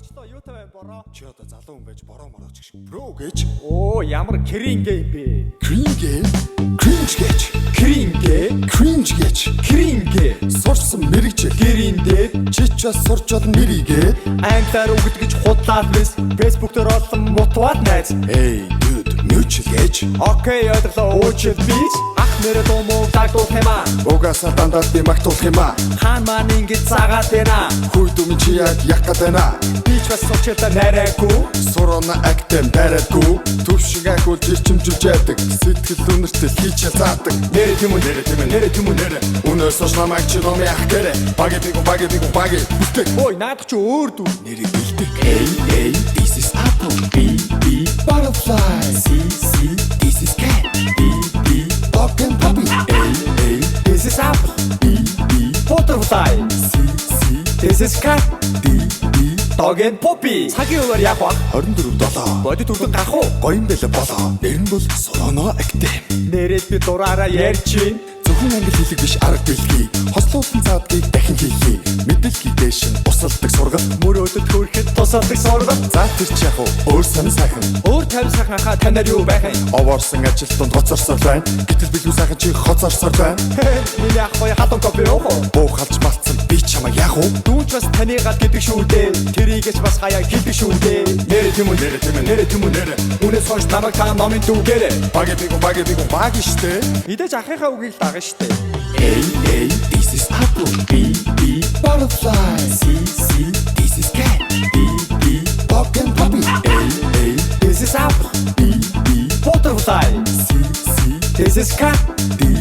Очлоо юутай байна бороо? Чи одоо залуу хүн байж бороо морооч гэх шиг. Pro гэж. Оо ямар крин гейм бэ? Cringe гэж. Cringe гэж. Сурсан мэрэгч Гэринде чи ч бас сурч болно нэрийгээ. англиар үг гэж худлаад мэс Facebook дээр олон мутваад найз. Hey dude, mutual гэж. Окей ойлголоо уучлал бич. Ах нэрэ дому тагтуул хэмаа. Угаасаа дандаа би магтуулах юм аа. Хаан маань ингэж цагаад байна. Хүй дүм чи яг гад байна. Бич бас сочтой нарайгүй. Сурона актем барайдгүй. Төв шиг ахуулж ирчимжүүлж яадаг. Сэтгэл үнэртэй хийж язаадаг. Нэрэ түмүн. Үнээс хойш намайг чи номи ах гэрэ. Баги. Бүтэк. Ой наадах чи өөр дүү. Нэрийг бэлдэх. Hey, this is apple. B, butterfly. C, this is cat. B, dog and puppy. Hey, This is apple. B, Butterfly. C, This is cat. D, Dog and puppy. Цагийн хуваар яг ба. 24/7. Бодит үрдэн гарах уу? Гоём бэлэ болоо. Нэр нь бол Сороно актем. Нэрээд би дураараа ярьж чинь. Зөвхөн англи хэлэг биш арга дэлхий. Хослуулсан цаадгийг дахин хийхий. Мэдээлэл дэшин усалдаг сургал. Мөрөөдөд хөөрөхөд тусалдаг сургал. За тэр ч яг өөр сонь сайхан. Өөр 50 сайханхаа танаар юу байх юм? Овоорсон ажилтнууд хоцорсоор байна. Гэтэл билүү сайхан чи хоцорсоор байна. Миний ах гоё хатан кофе уух уу? Буухалж малцсан би чамаа яг уу? Дүүч бас таны гад гэдэг шүү дээ. Тэрийгэж бас хаяа хэлдэг шүү дээ. Нэрэ түмүн. Үнэс хойш намайг та номын дүүгээрээ. Баги штэ. Мэдээж ахыхаа үгийг л дагна шүү дээ. Hey, this is apple. B, butterfly. C, this is cat. B, dog and puppy. Hey, This is apple. B, Butterfly. C, This is cat. D,